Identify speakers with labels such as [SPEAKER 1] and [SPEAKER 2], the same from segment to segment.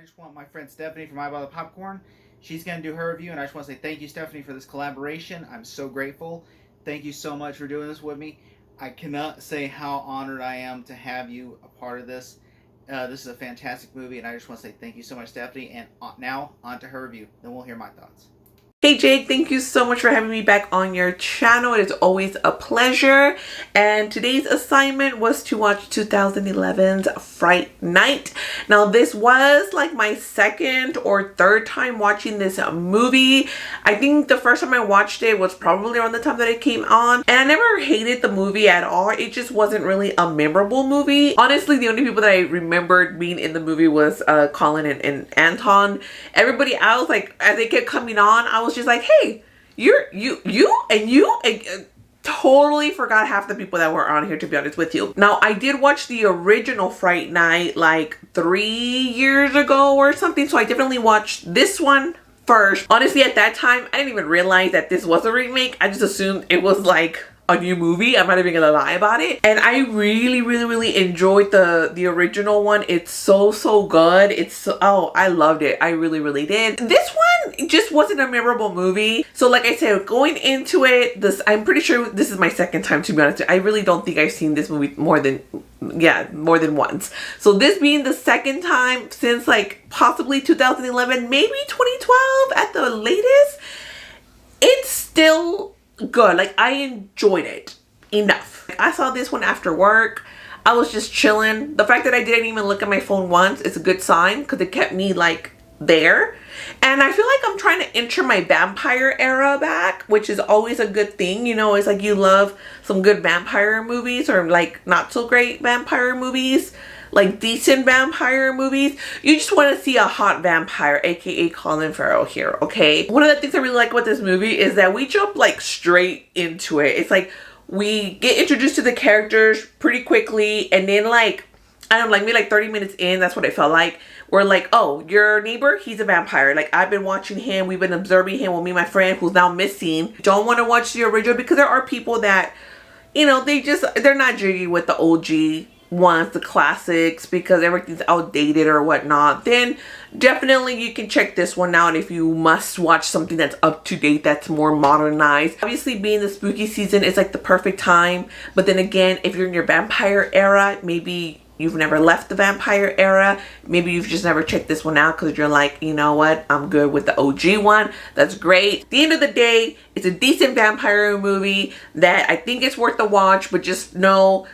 [SPEAKER 1] just want my friend Stephanie from I Buy the Popcorn. She's going to do her review, and I just want to say thank you, Stephanie, for this collaboration. I'm so grateful. Thank you so much for doing this with me. I cannot say how honored I am to have you a part of this. This is a fantastic movie, and I just want to say thank you so much, Stephanie. And now, on to her review. Then we'll hear my thoughts.
[SPEAKER 2] Hey Jake, thank you so much for having me back on your channel. It is always a pleasure. And today's assignment was to watch 2011's Fright Night. Now this was like my second or third time watching this movie. I think the first time I watched it was probably around the time that it came on. And I never hated the movie at all. It just wasn't really a memorable movie. Honestly, the only people that I remembered being in the movie was Colin and Anton. Everybody else, like as they kept coming on, I was just like, hey, you totally forgot half the people that were on here, to be honest with you. Now, I did watch the original Fright Night like 3 years ago or something, so I definitely watched this one first. Honestly, at that time, I didn't even realize that this was a remake. I just assumed it was like a new movie. I'm not even gonna lie about it. And I really enjoyed the original one. It's so good. It's so, oh, I loved it. I really did. This one just wasn't a memorable movie. So like I said, going into it, I'm pretty sure this is my second time, to be honest. I really don't think I've seen this movie more than once. So this being the second time since like possibly 2011, maybe 2012 at the latest, it's still good. Like, I enjoyed it enough. I saw this one after work. I was just chilling. The fact that I didn't even look at my phone once is a good sign, because it kept me like there. And I feel like I'm trying to enter my vampire era back, which is always a good thing. You know, it's like you love some good vampire movies, or like not so great vampire movies, like decent vampire movies. You just want to see a hot vampire, aka Colin Farrell here, okay? One of the things I really like about this movie is that we jump like straight into it. It's like we get introduced to the characters pretty quickly, and then like, I don't know, like maybe like 30 minutes in, that's what it felt like. We're like, oh, your neighbor, he's a vampire. Like, I've been watching him, we've been observing him with me and my friend who's now missing. Don't want to watch the original, because there are people that, you know, they're not jiggy with the OG ones, the classics, because everything's outdated or whatnot. Then definitely you can check this one out if you must watch something that's up to date, that's more modernized. Obviously, being the spooky season is like the perfect time, but then again, if you're in your vampire era, maybe you've never left the vampire era, maybe you've just never checked this one out because you're like, you know what, I'm good with the OG one. That's great. At the end of the day, it's a decent vampire movie that I think it's worth the watch, but just know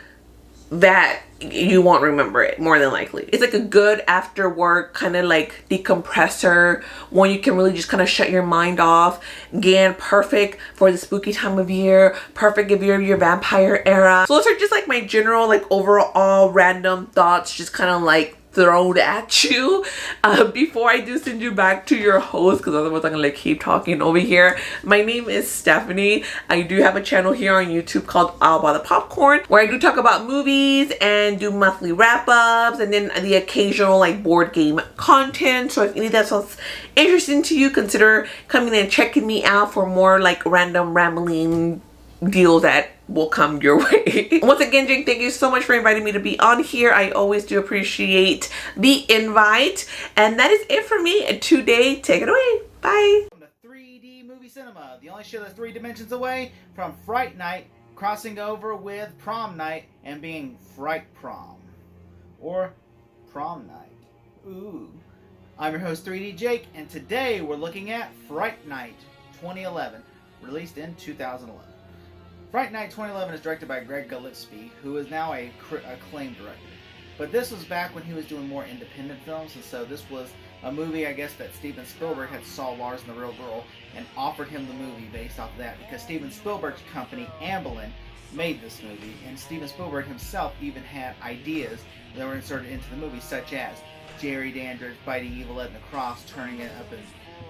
[SPEAKER 2] that you won't remember it, more than likely. It's like a good after work kind of like decompressor, one you can really just kind of shut your mind off. Again, perfect for the spooky time of year, perfect if you're in your vampire era. So those are just like my general like overall random thoughts, just kind of like thrown at you before I do send you back to your host, because otherwise I'm gonna like keep talking over here. My name is Stephanie. I do have a channel here on YouTube called I'll Buy the Popcorn, where I do talk about movies and do monthly wrap-ups, and then the occasional like board game content. So if any of that sounds interesting to you, consider coming and checking me out for more like random rambling deals that will come your way. Once again, Jake, thank you so much for inviting me to be on here. I always do appreciate the invite. And that is it for me today. Take it away. Bye.
[SPEAKER 1] From the 3D movie cinema, the only show that's 3 dimensions away from Fright Night, crossing over with Prom Night and being Fright Prom. Or Prom Night. Ooh. I'm your host, 3D Jake, and today we're looking at Fright Night 2011, released in 2011. Fright Night 2011 is directed by Greg Gillespie, who is now a acclaimed director. But this was back when he was doing more independent films, and so this was a movie, I guess, that Steven Spielberg had saw Lars and the Real Girl and offered him the movie based off of that, because Steven Spielberg's company, Amblin, made this movie, and Steven Spielberg himself even had ideas that were inserted into the movie, such as Jerry Dandridge biting Evil Ed in the cross, turning it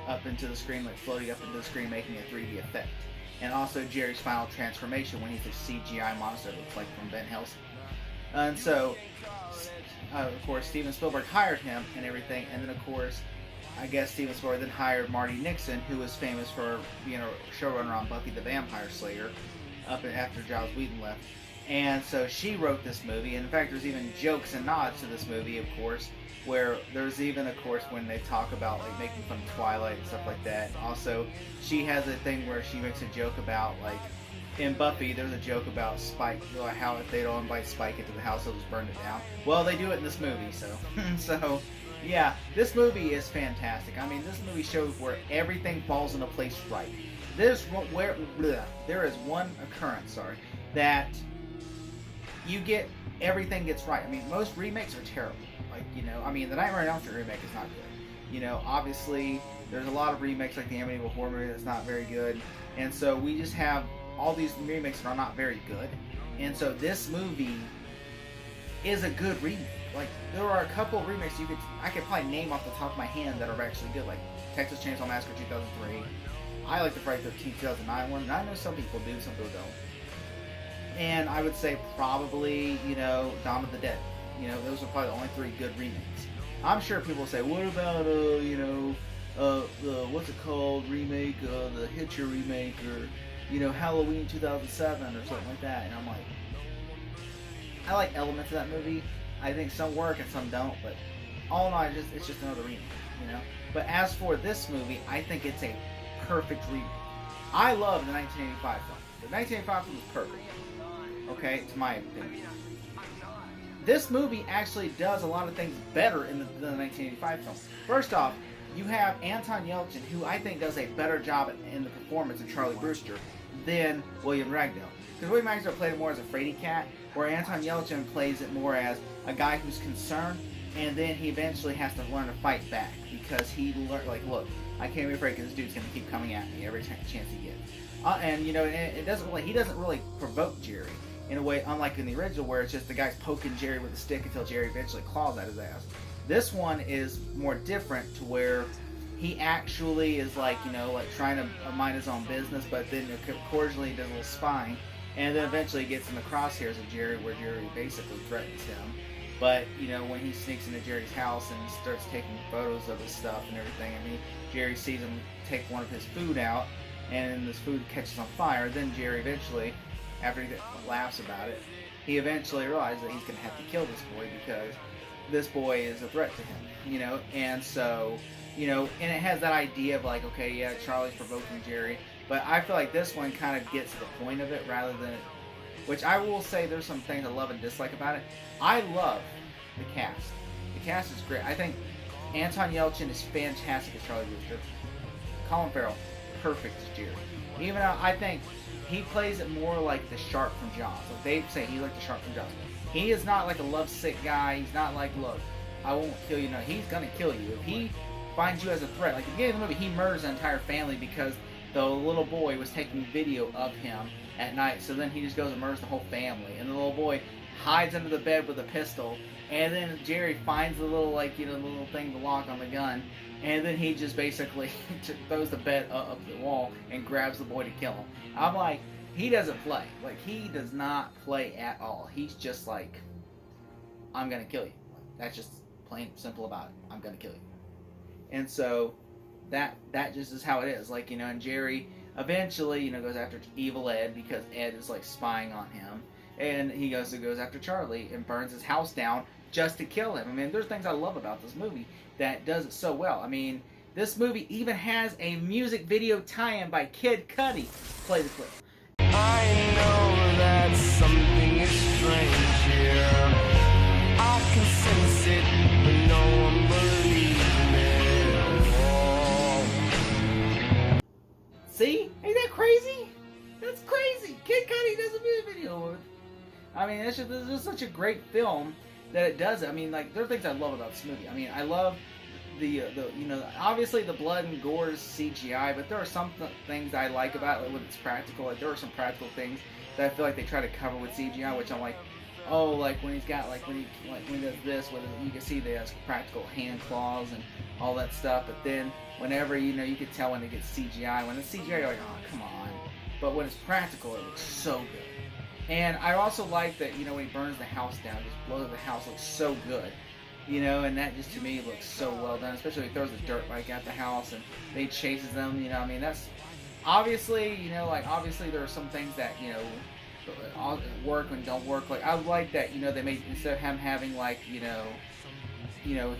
[SPEAKER 1] up into the screen, like floating up into the screen, making a 3D effect. And also Jerry's final transformation when he's a CGI monster, looks like from Van Helsing. And so, of course, Steven Spielberg hired him and everything. And then, of course, I guess Steven Spielberg then hired Marty Nixon, who was famous for being a showrunner on Buffy the Vampire Slayer, up after Giles Whedon left. And so she wrote this movie. And in fact, there's even jokes and nods to this movie, of course, where there's even, of course, when they talk about like making fun of Twilight and stuff like that. Also, she has a thing where she makes a joke about, like, in Buffy, there's a joke about Spike, how if they don't invite Spike into the house, they'll just burn it down. Well, they do it in this movie, so so yeah, this movie is fantastic. I mean, this movie shows where everything falls into place right. There is one occurrence, that you get everything gets right. I mean, most remakes are terrible. Like, you know, I mean, the Nightmare on Elm Street remake is not good. You know, obviously, there's a lot of remakes like the Amityville Horror movie that's not very good, and so we just have all these remakes that are not very good. And so this movie is a good remake. Like, there are a couple of remakes I could probably name off the top of my hand that are actually good, like Texas Chainsaw Massacre 2003. I like the Friday 13th 2009 one, and I know some people do, some people don't. And I would say probably, you know, Dawn of the Dead. You know, those are probably the only 3 good remakes. I'm sure people say, what about, you know, what's it called, remake, the Hitcher remake, or, you know, Halloween 2007 or something like that. And I'm like, I like elements of that movie. I think some work and some don't, but all in all, it's just another remake, you know. But as for this movie, I think it's a perfect remake. I love the 1985 film. The 1985 film is perfect, okay, to my opinion. This movie actually does a lot of things better in the 1985 film. First off, you have Anton Yelchin, who I think does a better job in the performance of Charlie Brewster than William Ragdale. Because William Ragdale played it more as a fraidy cat, where Anton Yelchin plays it more as a guy who's concerned, and then he eventually has to learn to fight back, because he learned, like, look, I can't be afraid because this dude's going to keep coming at me every chance he gets. And, you know, he doesn't really provoke Jerry in a way, unlike in the original, where it's just the guy's poking Jerry with a stick until Jerry eventually claws at his ass. This one is more different, to where he actually is, like, you know, like trying to mind his own business, but then occasionally he does a little spying, and then eventually gets in the crosshairs of Jerry, where Jerry basically threatens him. But, you know, when he sneaks into Jerry's house and starts taking photos of his stuff and everything, I mean, Jerry sees him take one of his food out, and this food catches on fire. Then Jerry eventually, after he laughs about it, he eventually realizes that he's going to have to kill this boy, because this boy is a threat to him, you know. And so, you know, and it has that idea of, like, okay, yeah, Charlie's provoking Jerry, but I feel like this one kind of gets to the point of it, rather than, which I will say there's some things I love and dislike about it. I love the cast. The cast is great. I think Anton Yelchin is fantastic as Charlie Brewster. Colin Farrell, perfect as Jerry. Even though I think he plays it more like the shark from Jaws. Like they say, he's like the shark from Jaws. He is not like a lovesick guy. He's not like, look, I won't kill you. No, he's gonna kill you. If he finds you as a threat, like at the beginning of the movie, he murders an entire family because the little boy was taking video of him at night. So then he just goes and murders the whole family. And the little boy hides under the bed with a pistol. And then Jerry finds the little, like, you know, the little thing to lock on the gun. And then he just basically throws the bed up the wall and grabs the boy to kill him. I'm like, he doesn't play. Like, he does not play at all. He's just like, I'm going to kill you. That's just plain simple about it. I'm going to kill you. And so that just is how it is. Like, you know, and Jerry eventually, you know, goes after evil Ed because Ed is, like, spying on him. And he goes after Charlie and burns his house down just to kill him. I mean, there's things I love about this movie that does it so well. I mean, this movie even has a music video tie-in by Kid Cudi. Play the clip.
[SPEAKER 3] I know that something is strange here. I can sense it, but no one believes me.
[SPEAKER 1] See? Ain't that crazy? That's crazy. Kid Cudi does a music video with it. I mean, it's just such a great film that it does it. I mean, like, there are things I love about this movie. I mean, I love the you know, obviously the blood and gore is CGI, but there are some things I like about it when it's practical. Like, there are some practical things that I feel like they try to cover with CGI, which I'm like, oh, like when he's got, like when he does this, when you can see the practical hand claws and all that stuff. But then whenever, you know, you can tell when it gets CGI. When it's CGI, you're like, oh, come on. But when it's practical, it looks so good. And I also like that, you know, when he burns the house down, just blows the house, looks so good. You know, and that just to me looks so well done, especially when he throws the dirt bike at the house and they chases them, you know. I mean, that's obviously, you know, like, obviously there are some things that, you know, work and don't work. Like I like that, you know, they made, instead of him having like, you know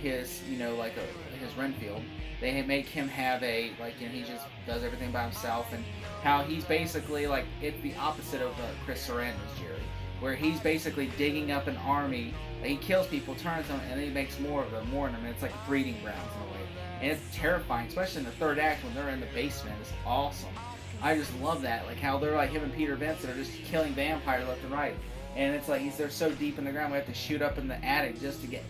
[SPEAKER 1] his, you know, like his Renfield, they make him have a, like, you know, he just does everything by himself, and how he's basically like, it's the opposite of Chris Sarandon's Jerry, where he's basically digging up an army. He kills people, turns them, and then he makes more of them, and it's like breeding grounds in a way. And it's terrifying, especially in the third act when they're in the basement. It's awesome. I just love that, like how they're like, him and Peter Vincent are just killing vampires left and right. And it's like they're so deep in the ground, we have to shoot up in the attic just to get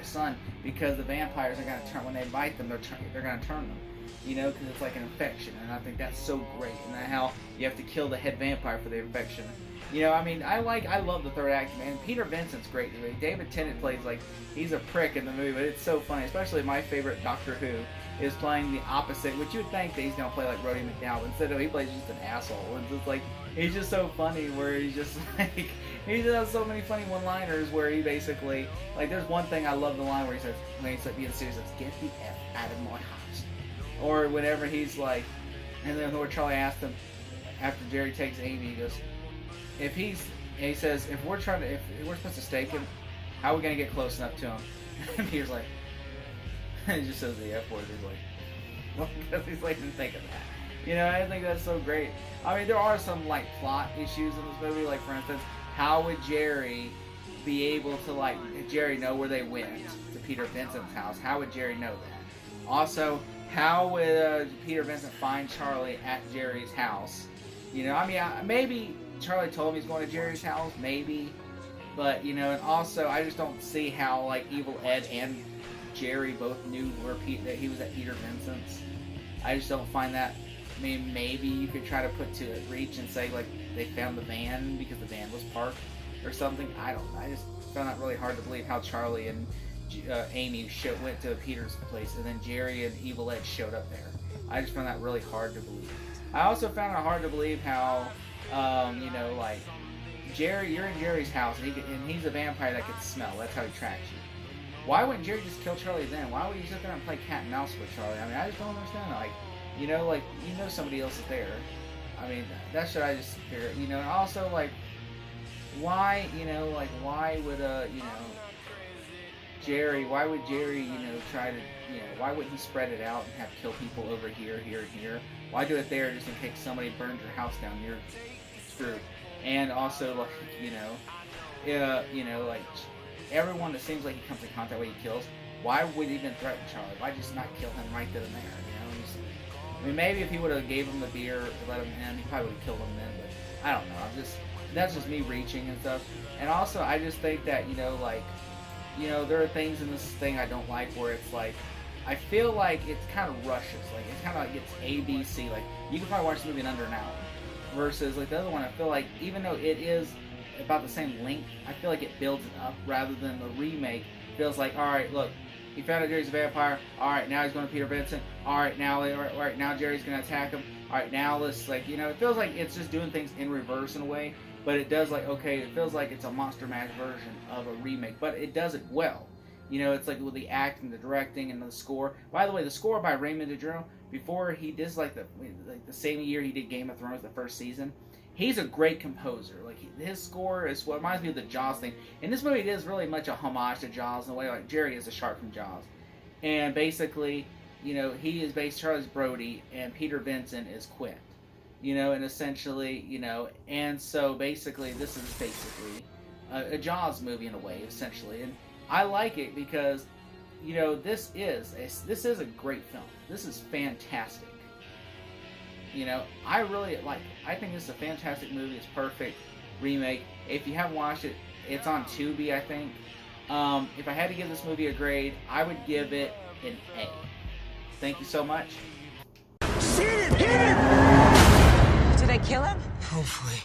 [SPEAKER 1] sun, because the vampires are going to turn, when they bite them, they're going to turn them. You know, because it's like an infection, and I think that's so great. And how you have to kill the head vampire for the infection. You know, I mean, I love the third act, man. Peter Vincent's great. David Tennant plays like he's a prick in the movie, but it's so funny. Especially my favorite Doctor Who is playing the opposite, which you would think that he's gonna play like Rhodey McDowell. Instead of, he plays just an asshole. It's just like, he's just so funny, where he's just like, he just has so many funny one-liners where he basically, like, there's one thing I love, the line where he says, when he's like being serious, he says, "Get the F out of my house," or whenever he's like, and then where Charlie asked him after Jerry takes Amy, he goes, he says, if we're supposed to stake him, how are we gonna get close enough to him? And Peter's like, he just says the F word. He's like, well, because he's like, didn't think of that. You know, I think that's so great. I mean, there are some like plot issues in this movie. Like, for instance, how would Jerry be able to, like, Jerry know where they went to Peter Vincent's house? How would Jerry know that? Also, how would Peter Vincent find Charlie at Jerry's house? You know, I mean, maybe Charlie told him he's going to Jerry's house, maybe. But, you know, and also, I just don't see how, like, Evil Ed and Jerry both knew that he was at Peter Vincent's. I just don't find that. I mean, maybe you could try to put to reach and say, like, they found the van because the van was parked or something. I don't know. I just found that really hard to believe how Charlie and Amy went to Peter's place, and then Jerry and Evil Ed showed up there. I just found that really hard to believe. I also found it hard to believe how, you know, like, Jerry, you're in Jerry's house, and he's a vampire that can smell. That's how he tracks you. Why wouldn't Jerry just kill Charlie then? Why would you sit there and play cat and mouse with Charlie? I mean, I just don't understand. Like, you know, somebody else is there. I mean, that's what I just figure. You know, and also, like, why, you know, like, why would, you know, why would Jerry, you know, try to, you know, why wouldn't he spread it out and have kill people over here, here, and here? Why do it there just in case somebody burns your house down? You're screwed. And also, like, you know, like, everyone that seems like he comes in contact with, he kills. Why would he even threaten Charlie? Why just not kill him right then and there? You know, I mean, maybe if he would have gave him the beer, let him in, he probably would have killed him then. But I don't know. That's just me reaching and stuff. And also, I just think that, you know, like, you know, there are things in this thing I don't like where it's like, I feel like it kind of rushes. Like, it's kind of like it's A, B, C. Like, you can probably watch the movie in under an hour. Versus, like, the other one, I feel like, even though it is about the same length, I feel like it builds it up, rather than the remake feels like, alright, look, he found out Jerry's a vampire, alright, now he's going to Peter Vincent, alright, now Jerry's going to attack him, alright, now let's, like, you know, it feels like it's just doing things in reverse in a way, but it does, like, okay, it feels like it's a Monster Mash version of a remake, but it does it well. You know, it's like with the acting, the directing, and the score. By the way, the score by Raymond DeJour, before he did, like the same year he did Game of Thrones, the first season, he's a great composer. Like, his score is what reminds me of the Jaws thing. In this movie, it is really much a homage to Jaws in a way, like Jerry is a shark from Jaws. And basically, you know, he is Charlie's Brody, and Peter Vincent is Quint. You know, and essentially, you know, and so basically, this is basically a Jaws movie in a way, essentially. And I like it because, you know, this is a great film. This is fantastic. You know, I really like it. I think this is a fantastic movie. It's perfect remake. If you haven't watched it, it's on Tubi, I think. If I had to give this movie a grade, I would give it an A. Thank you so much.
[SPEAKER 3] Hit him!
[SPEAKER 4] Did I kill him?
[SPEAKER 3] Hopefully.